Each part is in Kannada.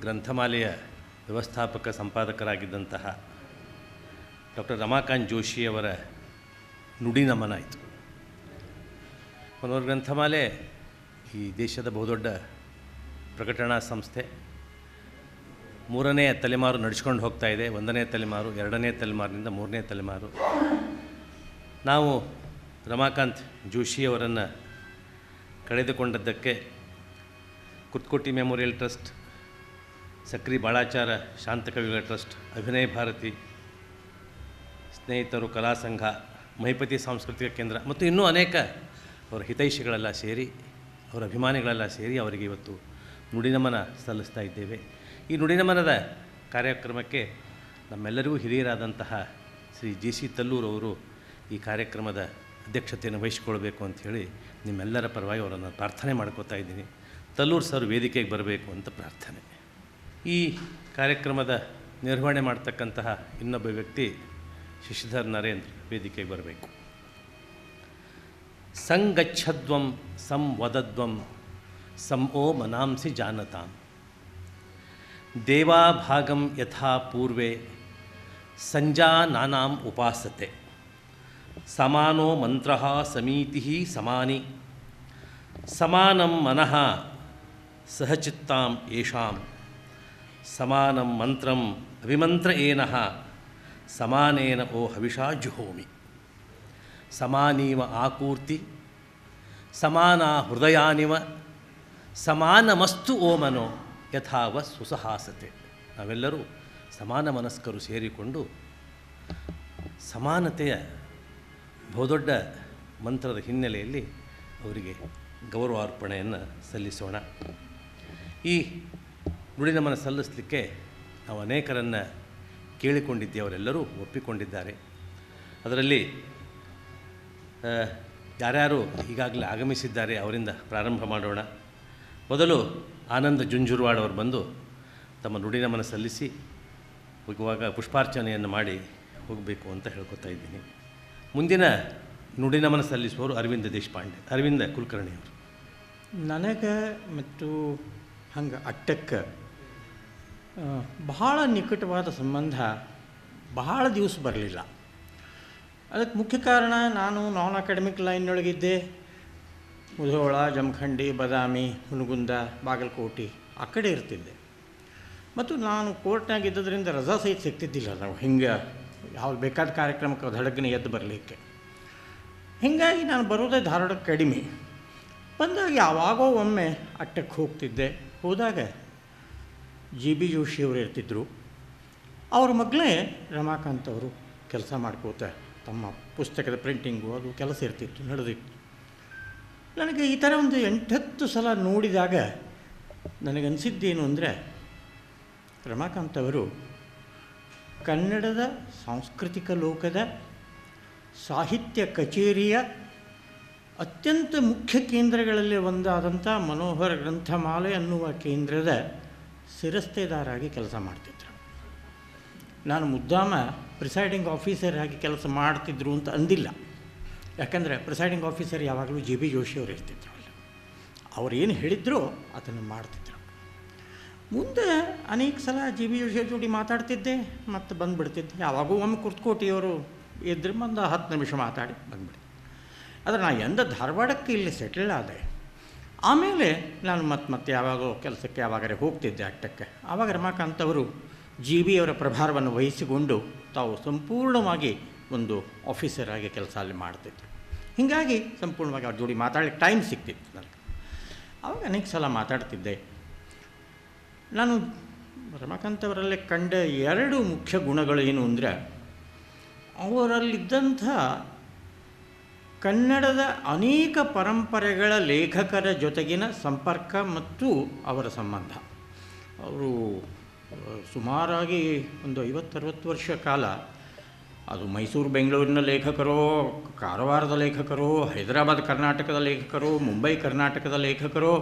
ಗ್ರಂಥಮಾಲೆಯ ವ್ಯವಸ್ಥಾಪಕ ಸಂಪಾದಕರಾಗಿದ್ದಂತಹ ಡಾಕ್ಟರ್ ರಮಾಕಾಂತ್ ಜೋಶಿಯವರ ನುಡಿ ನಮನ ಆಯಿತು. ಹೊನ್ನವರ ಗ್ರಂಥಮಾಲೆ ಈ ದೇಶದ ಬಹುದೊಡ್ಡ ಪ್ರಕಟಣಾ ಸಂಸ್ಥೆ. 3ನೇ ತಲೆಮಾರು ನಡೆಸ್ಕೊಂಡು ಹೋಗ್ತಾ ಇದೆ. 1ನೇ ತಲೆಮಾರು, 2ನೇ ತಲೆಮಾರಿನಿಂದ 3ನೇ ತಲೆಮಾರು. ನಾವು ರಮಾಕಾಂತ್ ಜೋಶಿಯವರನ್ನು ಕಳೆದುಕೊಂಡದ್ದಕ್ಕೆ ಕುರ್ತಕೋಟಿ ಮೆಮೋರಿಯಲ್ ಟ್ರಸ್ಟ್, ಸಕ್ರಿ ಬಾಳಾಚಾರ ಶಾಂತಕವಿಗಳ ಟ್ರಸ್ಟ್, ಅಭಿನಯ ಭಾರತಿ, ಸ್ನೇಹಿತರು, ಕಲಾ ಸಂಘ, ಮಹಿಪತಿ ಸಾಂಸ್ಕೃತಿಕ ಕೇಂದ್ರ ಮತ್ತು ಇನ್ನೂ ಅನೇಕ ಅವರ ಹಿತೈಷಿಗಳೆಲ್ಲ ಸೇರಿ, ಅವರ ಅಭಿಮಾನಿಗಳೆಲ್ಲ ಸೇರಿ ಅವರಿಗೆ ಇವತ್ತು ನುಡಿನಮನ ಸಲ್ಲಿಸ್ತಾ ಇದ್ದೇವೆ. ಈ ನುಡಿನಮನದ ಕಾರ್ಯಕ್ರಮಕ್ಕೆ ನಮ್ಮೆಲ್ಲರಿಗೂ ಹಿರಿಯರಾದಂತಹ ಶ್ರೀ JC ತಲ್ಲೂರ್ ಅವರು ಈ ಕಾರ್ಯಕ್ರಮದ ಅಧ್ಯಕ್ಷತೆಯನ್ನು ವಹಿಸಿಕೊಳ್ಬೇಕು ಅಂಥೇಳಿ ನಿಮ್ಮೆಲ್ಲರ ಪರವಾಗಿ ಅವರನ್ನು ಪ್ರಾರ್ಥನೆ ಮಾಡ್ಕೋತಾ ಇದ್ದೀನಿ. ತಲ್ಲೂರ್ ಸರ್ ವೇದಿಕೆಗೆ ಬರಬೇಕು ಅಂತ ಪ್ರಾರ್ಥನೆ. ಈ ಕಾರ್ಯಕ್ರಮದ ನಿರ್ವಹಣೆ ಮಾಡ್ತಕ್ಕಂತಹ ಇನ್ನೊಬ್ಬ ವ್ಯಕ್ತಿ ಶಶಿಧರ್ ನರೇಂದ್ರ ವೇದಿಕೆಗೆ ಬರಬೇಕು. ಸಂಗಚ್ಛದ್ವಂ ಸಂವದದ್ವಂ ಸಂಓ ಮನಾಂಸಿ ಜಾನತಾಂ ದೇವಾಭಾಗಂ ಯಥಾ ಪೂರ್ವೆ ಸಂಜಾನಾನಾಂ ಉಪಾಸತೆ ಸಮಾನೋ ಮಂತ್ರಃ ಸಮೀತಿಃ ಸಮಾನಿ ಸಮಾನಂ ಮನಃ ಸಹಚಿತ್ತಾಂ ಯೇಷಾಂ ಸಮಾನಂ ಮಂತ್ರಂ ಅಭಿಮಂತ್ರ ಏನಃ ಸಮಾನೇನ ಓ ಹವಿಷಾ ಜುಹೋಮಿ ಸಮಾನೀವ ಆಕೂರ್ತಿ ಸಮಾನ ಹೃದಯಾನಿವ ಸಮಾನಮಸ್ತು ಓ ಮನೋ ಯಥಾವ ಸುಸಹಾಸತೆ. ನಾವೆಲ್ಲರೂ ಸಮಾನ ಮನಸ್ಕರು ಸೇರಿಕೊಂಡು ಸಮಾನತೆಯ ಬಹುದೊಡ್ಡ ಮಂತ್ರದ ಹಿನ್ನೆಲೆಯಲ್ಲಿ ಅವರಿಗೆ ಗೌರವಾರ್ಪಣೆಯನ್ನು ಸಲ್ಲಿಸೋಣ. ಈ ನುಡಿನಮನ ಸಲ್ಲಿಸಲಿಕ್ಕೆ ನಾವು ಅನೇಕರನ್ನು ಕೇಳಿಕೊಂಡಿದ್ದೇವೆ, ಅವರೆಲ್ಲರೂ ಒಪ್ಪಿಕೊಂಡಿದ್ದಾರೆ. ಅದರಲ್ಲಿ ಯಾರ್ಯಾರು ಈಗಾಗಲೇ ಆಗಮಿಸಿದ್ದಾರೆ ಅವರಿಂದ ಪ್ರಾರಂಭ ಮಾಡೋಣ. ಮೊದಲು ಆನಂದ ಜುಂಜುರವಾಡ್ ಅವರು ಬಂದು ತಮ್ಮ ನುಡಿನಮನ ಸಲ್ಲಿಸಿ ಹೋಗುವಾಗ ಪುಷ್ಪಾರ್ಚನೆಯನ್ನು ಮಾಡಿ ಹೋಗಬೇಕು ಅಂತ ಹೇಳ್ಕೊತಾ ಇದ್ದೀನಿ. ಮುಂದಿನ ನುಡಿನಮನ ಸಲ್ಲಿಸುವವರು ಅರವಿಂದ ಕುಲಕರ್ಣಿ ಅವರು. ನನಗೆ ಮತ್ತು ಹಂಗೆ ಅಟ್ಟಕ್ಕೆ ಬಹಳ ನಿಕಟವಾದ ಸಂಬಂಧ ಬಹಳ ದಿವಸ ಬರಲಿಲ್ಲ. ಅದಕ್ಕೆ ಮುಖ್ಯ ಕಾರಣ, ನಾನು ನಾನ್ ಅಕಾಡೆಮಿಕ್ ಲೈನ್ನೊಳಗಿದ್ದೆ. ಮುಧೋಳ, ಜಮಖಂಡಿ, ಬದಾಮಿ, ಹುನಗುಂದ, ಬಾಗಲಕೋಟೆ ಆ ಕಡೆ ಇರ್ತಿದ್ದೆ. ಮತ್ತು ನಾನು ಕೋರ್ಟ್ನಾಗ ಇದ್ದದ್ರಿಂದ ರಜಾ ಸಹಿತ ಸಿಗ್ತಿದ್ದಿಲ್ಲ. ನಾವು ಹಿಂಗೆ ಯಾವ್ದು ಬೇಕಾದ ಕಾರ್ಯಕ್ರಮಕ್ಕೆ ಧಡಗ್ನೆ ಎದ್ದು ಬರಲಿಕ್ಕೆ. ಹೀಗಾಗಿ ನಾನು ಬರೋದೇ ಧಾರವಾಡಕ್ಕೆ ಕಡಿಮೆ. ಬಂದಾಗ ಯಾವಾಗೋ ಒಮ್ಮೆ ಅಟ್ಟಕ್ಕೆ ಹೋಗ್ತಿದ್ದೆ. ಹೋದಾಗ JB ಜೋಶಿಯವರು ಇರ್ತಿದ್ದರು. ಅವ್ರ ಮಗಳೇ ರಮಾಕಾಂತ್ ಅವರು ಕೆಲಸ ಮಾಡ್ಕೋತ ತಮ್ಮ ಪುಸ್ತಕದ ಪ್ರಿಂಟಿಂಗು ಅದು ಕೆಲಸ ಇರ್ತಿತ್ತು, ನಡೆದಿತ್ತು. ನನಗೆ ಈ ಥರ ಒಂದು 8-10 ಸಲ ನೋಡಿದಾಗ ನನಗನ್ಸಿದ್ದೇನು ಅಂದರೆ, ರಮಾಕಾಂತ್ ಅವರು ಕನ್ನಡದ ಸಾಂಸ್ಕೃತಿಕ ಲೋಕದ ಸಾಹಿತ್ಯ ಕಚೇರಿಯ ಅತ್ಯಂತ ಮುಖ್ಯ ಕೇಂದ್ರಗಳಲ್ಲಿ ಒಂದಾದಂಥ ಮನೋಹರ ಗ್ರಂಥಮಾಲೆ ಅನ್ನುವ ಕೇಂದ್ರದ ಶಿರಸ್ತೇದಾರಾಗಿ ಕೆಲಸ ಮಾಡ್ತಿದ್ರು. ನಾನು ಮುದ್ದಾಮ ಪ್ರಿಸೈಡಿಂಗ್ ಆಫೀಸರ್ ಆಗಿ ಕೆಲಸ ಮಾಡ್ತಿದ್ರು ಅಂತ ಅಂದಿಲ್ಲ. ಯಾಕಂದರೆ ಪ್ರಿಸೈಡಿಂಗ್ ಆಫೀಸರ್ ಯಾವಾಗಲೂ JB ಜೋಶಿಯವರು ಇರ್ತಿದ್ರು. ಅವ್ರು ಏನು ಹೇಳಿದ್ರೋ ಅದನ್ನು ಮಾಡ್ತಿದ್ರು. ಮುಂದೆ ಅನೇಕ ಸಲ JB ಜೋಶಿಯವ್ರ ಜೋಡಿ ಮಾತಾಡ್ತಿದ್ದೆ, ಮತ್ತು ಬಂದುಬಿಡ್ತಿದ್ದೆ. ಯಾವಾಗೂ ಒಮ್ಮೆ ಕುರ್ತಕೋಟಿಯವರು ಇದ್ರೆ ಒಂದು 10 ನಿಮಿಷ ಮಾತಾಡಿ ಬಂದುಬಿಡ್ತಿದ್ದೆ. ಆದರೆ ನಾನು ಎಂದ ಧಾರವಾಡಕ್ಕೆ ಇಲ್ಲಿ ಸೆಟಲ್ ಆದೆ. ಆಮೇಲೆ ನಾನು ಮತ್ತೆ ಯಾವಾಗೋ ಕೆಲಸಕ್ಕೆ ಯಾವಾಗಾರೆ ಹೋಗ್ತಿದ್ದೆ ಅಟ್ಟಕ್ಕೆ. ಆವಾಗ ರಮಾಕಾಂತ್ ಅವರು JB ಅವರ ಪ್ರಭಾರವನ್ನು ವಹಿಸಿಕೊಂಡು ತಾವು ಸಂಪೂರ್ಣವಾಗಿ ಒಂದು ಆಫೀಸರ್ ಆಗಿ ಕೆಲಸ ಅಲ್ಲಿ ಮಾಡ್ತಿದ್ರು. ಹೀಗಾಗಿ ಸಂಪೂರ್ಣವಾಗಿ ಅವ್ರ ಜೋಡಿ ಮಾತಾಡಲಿಕ್ಕೆ ಟೈಮ್ ಸಿಗ್ತಿತ್ತು ನನಗೆ. ಆವಾಗ ಅನೇಕ ಸಲ ಮಾತಾಡ್ತಿದ್ದೆ. ನಾನು ರಮಾಕಾಂತ್ ಅವರಲ್ಲಿ ಕಂಡ 2 ಮುಖ್ಯ ಗುಣಗಳು ಏನು ಅಂದರೆ, ಅವರಲ್ಲಿದ್ದಂಥ ಕನ್ನಡದ ಅನೇಕ ಪರಂಪರೆಗಳ ಲೇಖಕರ ಜೊತೆಗಿನ ಸಂಪರ್ಕ ಮತ್ತು ಅವರ ಸಂಬಂಧ. ಅವರು ಸುಮಾರಾಗಿ ಒಂದು 50-60 ವರ್ಷ ಕಾಲ ಅದು ಮೈಸೂರು ಬೆಂಗಳೂರಿನ ಲೇಖಕರೋ, ಕಾರವಾರದ ಲೇಖಕರೋ, ಹೈದರಾಬಾದ್ ಕರ್ನಾಟಕದ ಲೇಖಕರೋ, ಮುಂಬೈ ಕರ್ನಾಟಕದ ಲೇಖಕರೋ,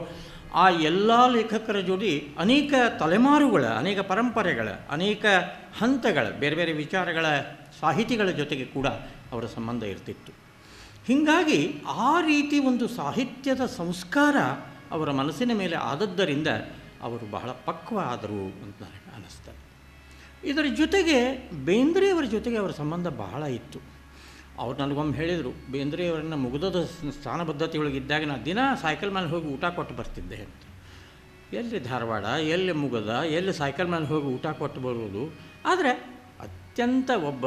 ಆ ಎಲ್ಲ ಲೇಖಕರ ಜೋಡಿ ಅನೇಕ ತಲೆಮಾರುಗಳ, ಅನೇಕ ಪರಂಪರೆಗಳ, ಅನೇಕ ಹಂತಗಳ, ಬೇರೆ ಬೇರೆ ವಿಚಾರಗಳ ಸಾಹಿತಿಗಳ ಜೊತೆಗೆ ಕೂಡ ಅವರ ಸಂಬಂಧ ಇರ್ತಿತ್ತು. ಹೀಗಾಗಿ ಆ ರೀತಿ ಒಂದು ಸಾಹಿತ್ಯದ ಸಂಸ್ಕಾರ ಅವರ ಮನಸ್ಸಿನ ಮೇಲೆ ಆದದ್ದರಿಂದ ಅವರು ಬಹಳ ಪಕ್ವ ಆದರು ಅಂತ ನನಗೆ ಅನ್ನಿಸ್ತದೆ. ಇದರ ಜೊತೆಗೆ ಬೇಂದ್ರೆಯವರ ಜೊತೆಗೆ ಅವರ ಸಂಬಂಧ ಬಹಳ ಇತ್ತು. ಅವ್ರು ನನಗೊಮ್ಮೆ ಹೇಳಿದರು, ಬೇಂದ್ರೆಯವರನ್ನು ಮುಗಿದದ ಸ್ಥಾನಬದ್ಧತೆಯೊಳಗಿದ್ದಾಗ ನಾನು ದಿನ ಸೈಕಲ್ ಮೇಲೆ ಹೋಗಿ ಊಟ ಕೊಟ್ಟು ಬರ್ತಿದ್ದೆ ಅಂತ. ಎಲ್ಲಿ ಧಾರವಾಡ, ಎಲ್ಲಿ ಮುಗದ, ಎಲ್ಲಿ ಸೈಕಲ್ ಮೇಲೆ ಹೋಗಿ ಊಟ ಕೊಟ್ಟು ಬರುವುದು. ಆದರೆ ಅತ್ಯಂತ ಒಬ್ಬ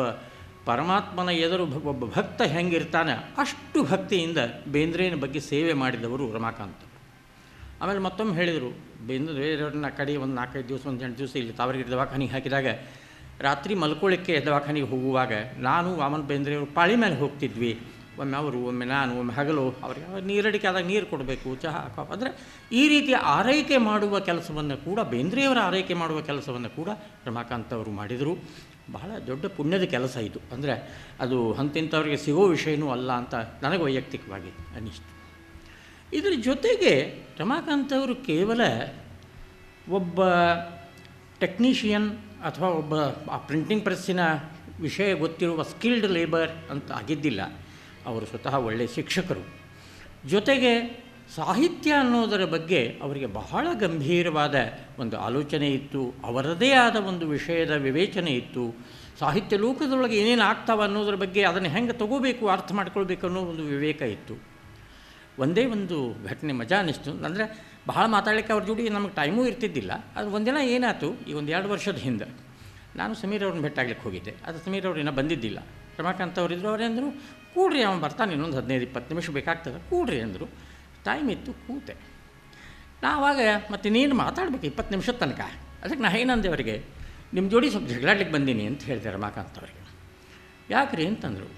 ಪರಮಾತ್ಮನ ಎದುರು ಒಬ್ಬ ಭಕ್ತ ಹೆಂಗಿರ್ತಾನೆ ಅಷ್ಟು ಭಕ್ತಿಯಿಂದ ಬೇಂದ್ರೆಯ ಬಗ್ಗೆ ಸೇವೆ ಮಾಡಿದವರು ರಮಾಕಾಂತ್. ಆಮೇಲೆ ಮತ್ತೊಮ್ಮೆ ಹೇಳಿದರು, ಬೇಂದ್ರೆಯವ್ರನ್ನ ಕಡೆ ಒಂದು 4-5 ದಿವಸ, ಒಂದು 8 ದಿವಸ ಇಲ್ಲಿ ತಾವರೆಗಿರಿ ದವಾಖಾನಿಗೆ ಹಾಕಿದಾಗ ರಾತ್ರಿ ಮಲ್ಕೊಳ್ಳಿಕ್ಕೆ ದವಾಖಾನಿಗೆ ಹೋಗುವಾಗ ನಾನು ವಾಮನ ಬೇಂದ್ರೆಯವರು ಪಾಳಿ ಮೇಲೆ ಹೋಗ್ತಿದ್ವಿ. ಒಮ್ಮೆ ಅವರು, ಒಮ್ಮೆ ನಾನು, ಒಮ್ಮೆ ಹಗಲು ಅವರಿಗೆ ನೀರಡಿಕೆ ಆದಾಗ ನೀರು ಕೊಡಬೇಕು, ಚಹಾ ಕಾಫಿ. ಅಂದರೆ ಈ ರೀತಿಯ ಆರೈಕೆ ಮಾಡುವ ಕೆಲಸವನ್ನು ಕೂಡ, ಬೇಂದ್ರೆಯವರ ಆರೈಕೆ ಮಾಡುವ ಕೆಲಸವನ್ನು ಕೂಡ ರಮಾಕಾಂತ್ ಅವರು ಮಾಡಿದರು. ಬಹಳ ದೊಡ್ಡ ಪುಣ್ಯದ ಕೆಲಸ ಇದು. ಅಂದರೆ ಅದು ಅಂತಿಂಥವ್ರಿಗೆ ಸಿಗೋ ವಿಷಯನೂ ಅಲ್ಲ ಅಂತ ನನಗೆ ವೈಯಕ್ತಿಕವಾಗಿ ಅನ್ನಿಸ್ತು. ಇದರ ಜೊತೆಗೆ ರಮಾಕಾಂತ್ ಅವರು ಕೇವಲ ಒಬ್ಬ ಟೆಕ್ನಿಷಿಯನ್ ಅಥವಾ ಒಬ್ಬ ಆ ಪ್ರಿಂಟಿಂಗ್ ಪ್ರೆಸ್ಸಿನ ವಿಷಯ ಗೊತ್ತಿರುವ ಸ್ಕಿಲ್ಡ್ ಲೇಬರ್ ಅಂತ ಆಗಿದ್ದಿಲ್ಲ. ಅವರು ಸ್ವತಃ ಒಳ್ಳೆಯ ಶಿಕ್ಷಕರು. ಜೊತೆಗೆ ಸಾಹಿತ್ಯ ಅನ್ನೋದರ ಬಗ್ಗೆ ಅವರಿಗೆ ಬಹಳ ಗಂಭೀರವಾದ ಒಂದು ಆಲೋಚನೆ ಇತ್ತು. ಅವರದೇ ಆದ ಒಂದು ವಿಷಯದ ವಿವೇಚನೆ ಇತ್ತು. ಸಾಹಿತ್ಯ ಲೋಕದೊಳಗೆ ಏನೇನು ಆಗ್ತಾವೆ ಅನ್ನೋದ್ರ ಬಗ್ಗೆ ಅದನ್ನು ಹೆಂಗೆ ತಗೋಬೇಕು, ಅರ್ಥ ಮಾಡ್ಕೊಳ್ಬೇಕು ಅನ್ನೋ ಒಂದು ವಿವೇಕ ಇತ್ತು. ಒಂದೇ ಒಂದು ಘಟನೆ ಮಜಾ ಅನ್ನಿಸ್ತು. ಅಂದರೆ ಬಹಳ ಮಾತಾಡಲಿಕ್ಕೆ ಅವ್ರ ಜೋಡಿ ನಮಗೆ ಟೈಮೂ ಇರ್ತಿದ್ದಿಲ್ಲ. ಅದು ಒಂದಿನ ಏನಾಯ್ತು, ಈ 1-2 ವರ್ಷದ ಹಿಂದೆ ನಾನು ಸಮೀರ್ ಅವ್ರನ್ನ ಭೇಟಾಗ್ಲಿಕ್ಕೆ ಹೋಗಿದ್ದೆ. ಅದು ಸಮೀರ್ ಅವ್ರು ಇನ್ನೂ ಬಂದಿದ್ದಿಲ್ಲ. ರಮಾಕಾಂತ್ ಅವರಿದ್ದರು. ಅವರೇಂದರು, ಕೂಡ್ರಿ, ಅವನು ಬರ್ತಾನೆ, ಇನ್ನೊಂದು 15-20 ನಿಮಿಷ ಬೇಕಾಗ್ತದೆ, ಕೂಡ್ರಿ ಅಂದರು. ಟೈಮ್ ಇತ್ತು, ಕೂತೆ. ನಾವಾಗ ಮತ್ತೆ ನೀನು ಮಾತಾಡ್ಬೇಕು 20 ನಿಮಿಷದ ತನಕ. ಅದಕ್ಕೆ ನಾ ಏನಂದೆ ಅವರಿಗೆ, ನಿಮ್ಮ ಜೋಡಿ ಸ್ವಲ್ಪ ಜಗಳಾಡ್ಲಿಕ್ಕೆ ಬಂದೀನಿ ಅಂತ ಹೇಳಿದೆ ರಮಾಕಾಂತ್ ಅವರಿಗೆ. ಯಾಕ್ರಿ ಅಂತಂದರು.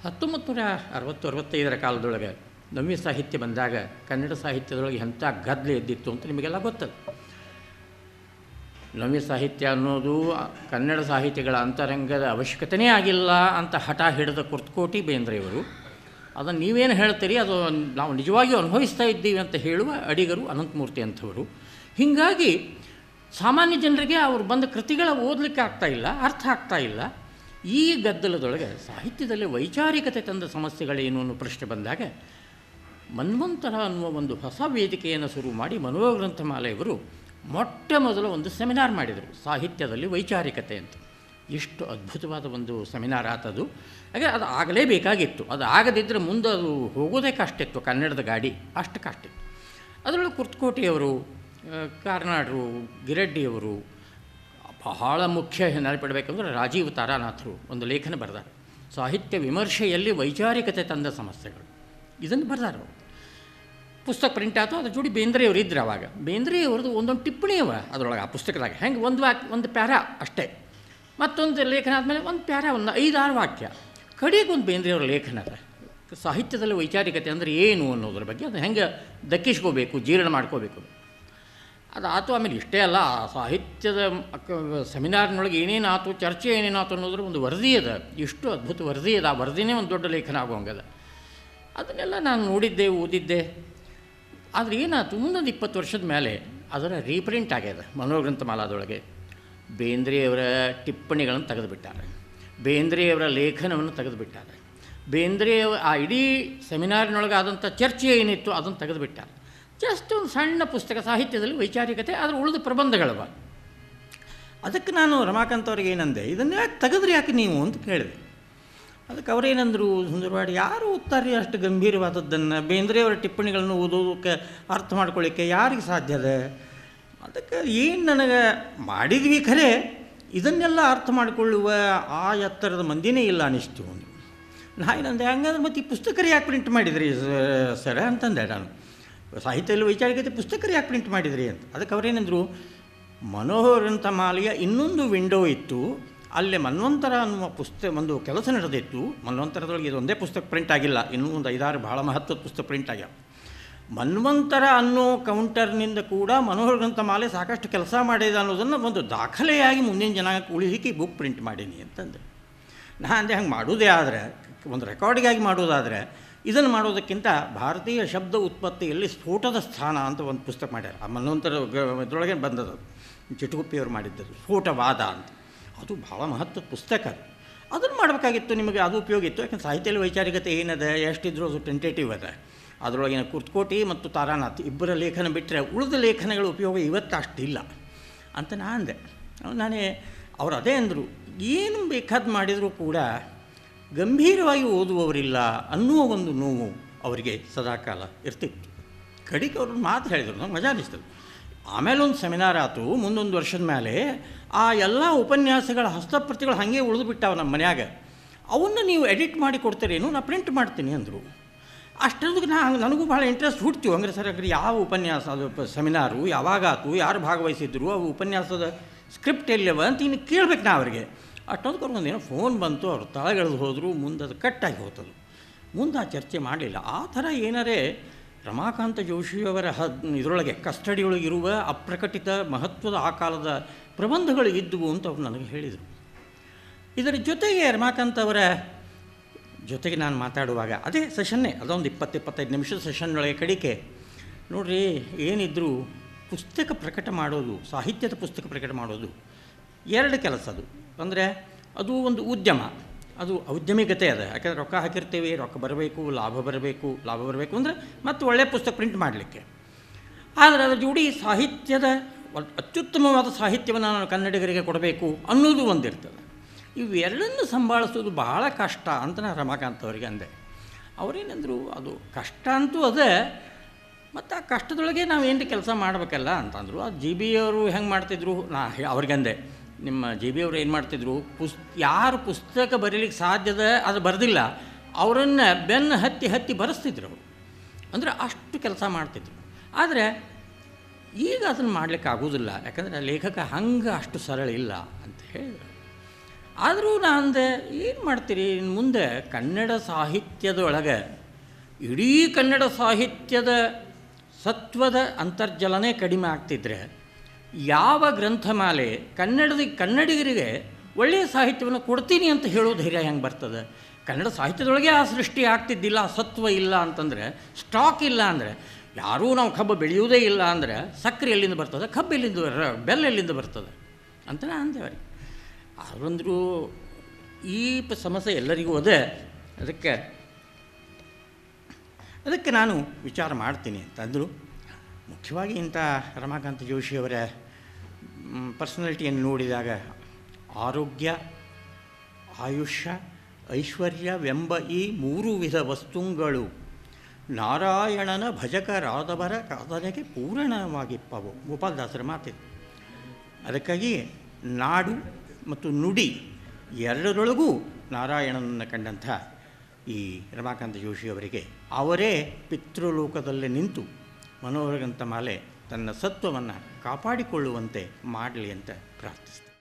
1960-65 ಕಾಲದೊಳಗೆ ನವ್ಯ ಸಾಹಿತ್ಯ ಬಂದಾಗ ಕನ್ನಡ ಸಾಹಿತ್ಯದೊಳಗೆ ಎಂಥ ಗದ್ದಲೆ ಎದ್ದಿತ್ತು ಅಂತ ನಿಮಗೆಲ್ಲ ಗೊತ್ತದು. ನವ್ಯ ಸಾಹಿತ್ಯ ಅನ್ನೋದು ಕನ್ನಡ ಸಾಹಿತ್ಯಗಳ ಅಂತರಂಗದ ಅವಶ್ಯಕತೆಯೇ ಆಗಿಲ್ಲ ಅಂತ ಹಠ ಹಿಡಿದ ಕುರ್ತಕೋಟಿ ಬೇಂದ್ರೆಯವರು. ಅದನ್ನು ನೀವೇನು ಹೇಳ್ತೀರಿ, ಅದು ನಾವು ನಿಜವಾಗಿಯೂ ಅನುಭವಿಸ್ತಾ ಇದ್ದೀವಿ ಅಂತ ಹೇಳುವ ಅಡಿಗರು ಅನಂತಮೂರ್ತಿ ಅಂಥವರು. ಹೀಗಾಗಿ ಸಾಮಾನ್ಯ ಜನರಿಗೆ ಅವರು ಬಂದ ಕೃತಿಗಳ ಓದಲಿಕ್ಕೆ ಆಗ್ತಾಯಿಲ್ಲ, ಅರ್ಥ ಆಗ್ತಾಯಿಲ್ಲ. ಈ ಗದ್ದಲದೊಳಗೆ ಸಾಹಿತ್ಯದಲ್ಲಿ ವೈಚಾರಿಕತೆ ತಂದ ಸಮಸ್ಯೆಗಳೇನು ಅನ್ನೋ ಪ್ರಶ್ನೆ ಬಂದಾಗ ಮನ್ವಂತರ ಅನ್ನುವ ಒಂದು ಹೊಸ ವೇದಿಕೆಯನ್ನು ಶುರು ಮಾಡಿ ಮನೋಗ್ರಂಥಮಾಲೆಯವರು ಮೊಟ್ಟ ಮೊದಲ ಒಂದು ಸೆಮಿನಾರ್ ಮಾಡಿದರು, ಸಾಹಿತ್ಯದಲ್ಲಿ ವೈಚಾರಿಕತೆ ಅಂತ. ಎಷ್ಟು ಅದ್ಭುತವಾದ ಒಂದು ಸೆಮಿನಾರ್ ಆತದು. ಹಾಗೆ ಅದು ಆಗಲೇಬೇಕಾಗಿತ್ತು. ಅದು ಆಗದಿದ್ದರೆ ಮುಂದೆ ಅದು ಹೋಗೋದೇ ಕಷ್ಟ ಇತ್ತು, ಕನ್ನಡದ ಗಾಡಿ ಅಷ್ಟು ಕಷ್ಟ ಇತ್ತು. ಅದರೊಳಗೆ ಕುರ್ತಕೋಟಿಯವರು, ಕಾರ್ನಾಡರು, ಗಿರಡ್ಡಿಯವರು, ಬಹಳ ಮುಖ್ಯ ನೆನಪಿಡಬೇಕಂದ್ರೆ ರಾಜೀವ್ ತಾರಾನಾಥರು ಒಂದು ಲೇಖನ ಬರೆದಾರೆ, ಸಾಹಿತ್ಯ ವಿಮರ್ಶೆಯಲ್ಲಿ ವೈಚಾರಿಕತೆ ತಂದ ಸಮಸ್ಯೆಗಳು. ಇದನ್ನು ಬರೆದಾರೆ. ಪುಸ್ತಕ ಪ್ರಿಂಟ್ ಆಯಿತು. ಅದ್ರ ಜೋಡಿ ಬೇಂದ್ರೆಯವರು ಇದ್ರು. ಆವಾಗ ಬೇಂದ್ರೆಯವ್ರದ್ದು ಒಂದೊಂದು ಟಿಪ್ಪಣಿ ಅವ ಅದರೊಳಗೆ, ಆ ಪುಸ್ತಕದಾಗ. ಹೆಂಗೆ ಒಂದು ಪ್ಯಾರಾ ಅಷ್ಟೇ, ಮತ್ತೊಂದು ಲೇಖನ ಆದಮೇಲೆ ಒಂದು ಪ್ಯಾರಾ, ಒಂದು 5-6 ವಾಕ್ಯ. ಕಡೆಗೆ ಒಂದು ಬೇಂದ್ರೆಯವ್ರ ಲೇಖನ ಅದ, ಸಾಹಿತ್ಯದಲ್ಲಿ ವೈಚಾರಿಕತೆ ಅಂದರೆ ಏನು ಅನ್ನೋದ್ರ ಬಗ್ಗೆ, ಅದು ಹೆಂಗೆ ದಕ್ಕಿಸ್ಕೋಬೇಕು, ಜೀರ್ಣ ಮಾಡ್ಕೋಬೇಕು. ಅದು ಆಯಿತು. ಆಮೇಲೆ ಇಷ್ಟೇ ಅಲ್ಲ, ಆ ಸಾಹಿತ್ಯದ ಸೆಮಿನಾರ್ನೊಳಗೆ ಏನೇನಾಯ್ತು, ಚರ್ಚೆ ಏನೇನಾಯ್ತು ಅನ್ನೋದ್ರ ಒಂದು ವರದಿ ಅದ. ಎಷ್ಟು ಅದ್ಭುತ ವರದಿ ಅದ. ಆ ವರದಿನೇ ಒಂದು ದೊಡ್ಡ ಲೇಖನ ಆಗೋಂಗದ. ಅದನ್ನೆಲ್ಲ ನಾನು ನೋಡಿದ್ದೆ, ಓದಿದ್ದೆ. ಆದರೆ ಏನಾಯ್ತು, ಮುಂದೊಂದು 20 ವರ್ಷದ ಮೇಲೆ ಅದರ ರೀಪ್ರಿಂಟ್ ಆಗ್ಯದ ಮನೋಗ್ರಂಥಮಾಲಾದೊಳಗೆ. ಬೇಂದ್ರೆಯವರ ಟಿಪ್ಪಣಿಗಳನ್ನು ತೆಗೆದುಬಿಟ್ಟಾರೆ, ಬೇಂದ್ರೆಯವರ ಲೇಖನವನ್ನು ತೆಗೆದುಬಿಟ್ಟಾರೆ, ಬೇಂದ್ರೆಯವ ಆ ಇಡೀ ಸೆಮಿನಾರಿನೊಳಗೆ ಆದಂಥ ಚರ್ಚೆ ಏನಿತ್ತು ಅದನ್ನು ತೆಗೆದುಬಿಟ್ಟಾರೆ. ಜಸ್ಟ್ ಒಂದು ಸಣ್ಣ ಪುಸ್ತಕ, ಸಾಹಿತ್ಯದಲ್ಲಿ ವೈಚಾರಿಕತೆ, ಅದರ ಉಳಿದ ಪ್ರಬಂಧಗಳವ. ಅದಕ್ಕೆ ನಾನು ರಮಾಕಾಂತ್ ಅವ್ರಿಗೆ ಏನಂದೆ, ಇದನ್ನು ಯಾಕೆ ತೆಗೆದ್ರಿ, ಯಾಕೆ ನೀವು ಅಂತ ಕೇಳಿದೆ. ಅದಕ್ಕೆ ಅವರೇನಂದರು, ಸುಂದರವಾಡಿ, ಯಾರು ಓದ್ತಾರೆ ಅಷ್ಟು ಗಂಭೀರವಾದದ್ದನ್ನು, ಬೇಂದ್ರೆಯವರ ಟಿಪ್ಪಣಿಗಳನ್ನು ಓದೋದಕ್ಕೆ, ಅರ್ಥ ಮಾಡ್ಕೊಳ್ಳಿಕ್ಕೆ ಯಾರಿಗೆ ಸಾಧ್ಯ ಅದ? ಅದಕ್ಕೆ ಏನು ನನಗೆ ಮಾಡಿದ್ವಿ ಖರೆ, ಇದನ್ನೆಲ್ಲ ಅರ್ಥ ಮಾಡಿಕೊಳ್ಳುವ ಆ ಎತ್ತರದ ಮಂದಿನೇ ಇಲ್ಲ ಅನಿಸ್ತು. ನಾ ಏನಂದೆ, ಹಂಗಂದ್ರೆ ಮತ್ತು ಈ ಪುಸ್ತಕರು ಯಾಕೆ ಪ್ರಿಂಟ್ ಮಾಡಿದ್ರಿ ಸರ್ ಅಂತಂದೆ ನಾನು. ಸಾಹಿತ್ಯದಲ್ಲಿ ವೈಚಾರಿಕತೆ ಪುಸ್ತಕರು ಯಾಕೆ ಪ್ರಿಂಟ್ ಮಾಡಿದ್ರಿ ಅಂತ. ಅದಕ್ಕೆ ಅವರೇನೆಂದರು, ಮನೋಗ್ರಂಥಮಾಲೆಯ ಇನ್ನೊಂದು ವಿಂಡೋ ಇತ್ತು, ಅಲ್ಲೇ ಮನ್ವಂತರ ಅನ್ನುವ ಒಂದು ಕೆಲಸ ನಡೆದಿತ್ತು. ಮನ್ವಂತರದೊಳಗೆ ಇದೊಂದೇ ಪುಸ್ತಕ ಪ್ರಿಂಟ್ ಆಗಿಲ್ಲ, ಇನ್ನೂ ಒಂದು 5-6 ಭಾಳ ಮಹತ್ವದ ಪುಸ್ತಕ ಪ್ರಿಂಟ್ ಆಗ್ಯಾವ. ಮನ್ವಂತರ ಅನ್ನೋ ಕೌಂಟರ್ನಿಂದ ಕೂಡ ಮನೋಗ್ರಂಥಮಾಲೆ ಸಾಕಷ್ಟು ಕೆಲಸ ಮಾಡಿದೆ ಅನ್ನೋದನ್ನು ಒಂದು ದಾಖಲೆಯಾಗಿ ಮುಂದಿನ ಜನಾಂಗಕ್ಕೆ ಉಳಿಲಿಕ್ಕೆ ಬುಕ್ ಪ್ರಿಂಟ್ ಮಾಡೀನಿ ಅಂತಂದೆ. ನಾ ಅಂದೆ, ಹಂಗೆ ಮಾಡೋದೇ ಆದರೆ, ಒಂದು ರೆಕಾರ್ಡಿಗಾಗಿ ಮಾಡೋದಾದರೆ ಇದನ್ನು ಮಾಡೋದಕ್ಕಿಂತ ಭಾರತೀಯ ಶಬ್ದ ಉತ್ಪತ್ತಿಯಲ್ಲಿ ಸ್ಫೋಟದ ಸ್ಥಾನ ಅಂತ ಒಂದು ಪುಸ್ತಕ ಮಾಡ್ಯಾರ. ಆ ಮನ್ವಂತರ ಇದರೊಳಗೆ ಬಂದದ್ದು, ಚಿಟುಗುಪ್ಪಿಯವರು ಮಾಡಿದ್ದದು, ಸ್ಫೋಟವಾದ ಅಂತ. ಅದು ಭಾಳ ಮಹತ್ವದ ಪುಸ್ತಕ. ಅದನ್ನು ಮಾಡಬೇಕಾಗಿತ್ತು, ನಿಮಗೆ ಅದು ಉಪಯೋಗ ಇತ್ತು. ಯಾಕಂದ್ರೆ ಸಾಹಿತ್ಯದಲ್ಲಿ ವೈಚಾರಿಕತೆ ಏನದ, ಎಷ್ಟಿದ್ರು ಅದು ಟೆಂಟೇಟಿವ್ ಅದ. ಅದರೊಳಗಿನ ಕುರ್ತಕೋಟಿ ಮತ್ತು ತಾರಾನಾಥ್ ಇಬ್ಬರ ಲೇಖನ ಬಿಟ್ಟರೆ ಉಳಿದ ಲೇಖನಗಳ ಉಪಯೋಗ ಇವತ್ತು ಅಷ್ಟಿಲ್ಲ ಅಂತ ನಾನು ಅಂದೆ. ನಾನೇ ಅವರು ಅದೇ ಅಂದರು, ಏನು ಬೇಕಾದ್ದು ಮಾಡಿದರೂ ಕೂಡ ಗಂಭೀರವಾಗಿ ಓದುವವರಿಲ್ಲ ಅನ್ನುವ ಒಂದು ನೋವು ಅವರಿಗೆ ಸದಾಕಾಲ ಇರ್ತಿತ್ತು. ಕಡೆಗೆ ಅವ್ರನ್ನ ಮಾತು ಹೇಳಿದರು, ನಂಗೆ ಮಜಾ ಅನಿಸ್ತದೆ. ಆಮೇಲೆ ಒಂದು ಸೆಮಿನಾರ್ ಆಯಿತು. ಮುಂದೊಂದು ವರ್ಷದ ಮೇಲೆ ಆ ಎಲ್ಲ ಉಪನ್ಯಾಸಗಳ ಹಸ್ತಪ್ರತಿಗಳು ಹಾಗೆ ಉಳಿದು ಬಿಟ್ಟಾವ ನಮ್ಮ ಮನ್ಯಾಗ. ಅವನ್ನ ನೀವು ಎಡಿಟ್ ಮಾಡಿ ಕೊಡ್ತೀರೇನು, ನಾನು ಪ್ರಿಂಟ್ ಮಾಡ್ತೀನಿ ಅಂದರು. ಅಷ್ಟೊಂದಿಗೆ ನನಗೂ ಭಾಳ ಇಂಟ್ರೆಸ್ಟ್ ಹುಡ್ತೀವಿ. ಅಂದರೆ ಸರ್ ಅಗ್ರಿ ಯಾವ ಉಪನ್ಯಾಸ ಅದು ಸೆಮಿನಾರು ಯಾವಾಗಾತು, ಯಾರು ಭಾಗವಹಿಸಿದ್ರು, ಅವು ಉಪನ್ಯಾಸದ ಸ್ಕ್ರಿಪ್ಟ್ ಎಲ್ಲಿವ ಅಂತ ಇನ್ನು ಕೇಳ್ಬೇಕು ನಾ ಅವರಿಗೆ. ಅಷ್ಟೊಂದಕ್ಕೆ ಅವ್ರಿಗೊಂದೇನೋ ಫೋನ್ ಬಂತು, ಅವರು ತಳಗೆಳೆದು ಹೋದರು, ಮುಂದೆ ಅದು ಕಟ್ಟಾಗಿ ಹೋತದು. ಮುಂದೆ ಆ ಚರ್ಚೆ ಮಾಡಲಿಲ್ಲ. ಆ ಥರ ಏನಾರೇ ರಮಾಕಾಂತ ಜೋಶಿಯವರ ಇದರೊಳಗೆ ಕಸ್ಟಡಿಯೊಳಗಿರುವ ಅಪ್ರಕಟಿತ ಮಹತ್ವದ ಆ ಕಾಲದ ಪ್ರಬಂಧಗಳು ಇದ್ದವು ಅಂತ ಅವ್ರು ನನಗೆ ಹೇಳಿದರು. ಇದರ ಜೊತೆಗೆ ರಮಾಕಾಂತ್ ಅವರ ಜೊತೆಗೆ ನಾನು ಮಾತಾಡುವಾಗ ಅದೇ ಸೆಷನ್ನೇ, ಅದೊಂದು 20-25 ನಿಮಿಷದ ಸೆಷನ್ನೊಳಗೆ ಕಡಿಕೆ ನೋಡಿರಿ, ಏನಿದ್ರೂ ಪುಸ್ತಕ ಪ್ರಕಟ ಮಾಡೋದು, ಸಾಹಿತ್ಯದ ಪುಸ್ತಕ ಪ್ರಕಟ ಮಾಡೋದು 2 ಕೆಲಸ. ಅದು ಅಂದರೆ ಅದು ಒಂದು ಉದ್ಯಮ, ಅದು ಔದ್ಯಮಿಕತೆ ಅದ. ಯಾಕಂದರೆ ರೊಕ್ಕ ಹಾಕಿರ್ತೀವಿ, ರೊಕ್ಕ ಬರಬೇಕು, ಲಾಭ ಬರಬೇಕು ಅಂದರೆ ಮತ್ತು ಒಳ್ಳೆಯ ಪುಸ್ತಕ ಪ್ರಿಂಟ್ ಮಾಡಲಿಕ್ಕೆ. ಆದರೆ ಅದರ ಜೋಡಿ ಸಾಹಿತ್ಯದ ಅತ್ಯುತ್ತಮವಾದ ಸಾಹಿತ್ಯವನ್ನು ನಾನು ಕನ್ನಡಿಗರಿಗೆ ಕೊಡಬೇಕು ಅನ್ನೋದು ಒಂದಿರ್ತದೆ. ಇವೆರಡನ್ನು ಸಂಭಾಳಿಸೋದು ಬಹಳ ಕಷ್ಟ ಅಂತ ನಾನು ರಮಾಕಾಂತ್ ಅವರಿಗೆ ಅಂದೆ. ಅವರೇನೆಂದರು, ಅದು ಕಷ್ಟ ಅಂತೂ ಅದೇ, ಮತ್ತು ಆ ಕಷ್ಟದೊಳಗೆ ನಾವು ಏನು ಕೆಲಸ ಮಾಡಬೇಕಲ್ಲ ಅಂತಂದರು. ಅದು ಜಿ ಬಿ ಅವರು ಹೆಂಗೆ ಮಾಡ್ತಿದ್ರು, ಅವ್ರಿಗಂದೆ, ನಿಮ್ಮ ಜಿ ಬಿ ಅವರು ಏನು ಮಾಡ್ತಿದ್ರು, ಯಾರು ಪುಸ್ತಕ ಬರೀಲಿಕ್ಕೆ ಸಾಧ್ಯದ ಅದು ಬರೆದಿಲ್ಲ ಅವರನ್ನು ಬೆನ್ನು ಹತ್ತಿ ಬರೆಸ್ತಿದ್ರು ಅವರು. ಅಂದರೆ ಅಷ್ಟು ಕೆಲಸ ಮಾಡ್ತಿದ್ರು. ಆದರೆ ಈಗ ಅದನ್ನು ಮಾಡಲಿಕ್ಕೆ ಆಗೋದಿಲ್ಲ, ಯಾಕಂದರೆ ಲೇಖಕ ಹಂಗೆ ಅಷ್ಟು ಸರಳ ಇಲ್ಲ ಅಂತ ಹೇಳಿದ್ರು. ಆದರೂ ನಾನು ಅಂದೆ, ಏನು ಮಾಡ್ತೀರಿ ಇನ್ನು ಮುಂದೆ ಕನ್ನಡ ಸಾಹಿತ್ಯದೊಳಗೆ, ಇಡೀ ಕನ್ನಡ ಸಾಹಿತ್ಯದ ಸತ್ವದ ಅಂತರ್ಜಲನೇ ಕಡಿಮೆ ಆಗ್ತಿದ್ರೆ ಯಾವ ಗ್ರಂಥಮಾಲೆ ಕನ್ನಡಿಗರಿಗೆ ಒಳ್ಳೆಯ ಸಾಹಿತ್ಯವನ್ನು ಕೊಡ್ತೀನಿ ಅಂತ ಹೇಳೋ ಧೈರ್ಯ ಹೆಂಗೆ ಬರ್ತದೆ? ಕನ್ನಡ ಸಾಹಿತ್ಯದೊಳಗೆ ಆ ಸೃಷ್ಟಿ ಆಗ್ತಿದ್ದಿಲ್ಲ, ಸತ್ವ ಇಲ್ಲ ಅಂತಂದರೆ, ಸ್ಟಾಕ್ ಇಲ್ಲ ಅಂದರೆ, ಯಾರೂ ನಾವು ಕಬ್ಬು ಬೆಳೆಯುವುದೇ ಇಲ್ಲ ಅಂದರೆ ಸಕ್ಕರೆ ಎಲ್ಲಿಂದ ಬರ್ತದೆ, ಕಬ್ಬು ಎಲ್ಲಿಂದ, ಬೆಲ್ಲ ಎಲ್ಲಿಂದ ಬರ್ತದೆ ಅಂತ ನಾನು ಅಂದೇವ್ರಿ. ಅವರಂದರು, ಈ ಸಮಸ್ಯೆ ಎಲ್ಲರಿಗೂ ಅದೇ, ಅದಕ್ಕೆ ನಾನು ವಿಚಾರ ಮಾಡ್ತೀನಿ ಅಂತಂದರು. ಮುಖ್ಯವಾಗಿ ಇಂಥ ರಮಾಕಾಂತ ಜೋಶಿಯವರ ಪರ್ಸನಾಲಿಟಿಯನ್ನು ನೋಡಿದಾಗ ಆರೋಗ್ಯ, ಆಯುಷ್ಯ, ಐಶ್ವರ್ಯವೆಂಬ ಈ 3 ವಿಧ ವಸ್ತುಗಳು ನಾರಾಯಣನ ಭಜಕರಾದವರ ಸಾಧನೆಗೆ ಪೂರ್ಣವಾಗಿಪ್ಪವು. ಗೋಪಾಲದಾಸರ ಮಾತಿದೆ. ಅದಕ್ಕಾಗಿ ನಾಡು ಮತ್ತು ನುಡಿ ಎರಡರೊಳಗೂ ನಾರಾಯಣನನ್ನು ಕಂಡಂಥ ಈ ರಮಾಕಾಂತ ಜೋಶಿಯವರಿಗೆ ಅವರೇ ಪಿತೃಲೋಕದಲ್ಲಿ ನಿಂತು ಮನೋರಗಂತ ಮಾಲೆ ತನ್ನ ಸತ್ವವನ್ನು ಕಾಪಾಡಿಕೊಳ್ಳುವಂತೆ ಮಾಡಲಿ ಅಂತ ಪ್ರಾರ್ಥಿಸ್ತಾರೆ.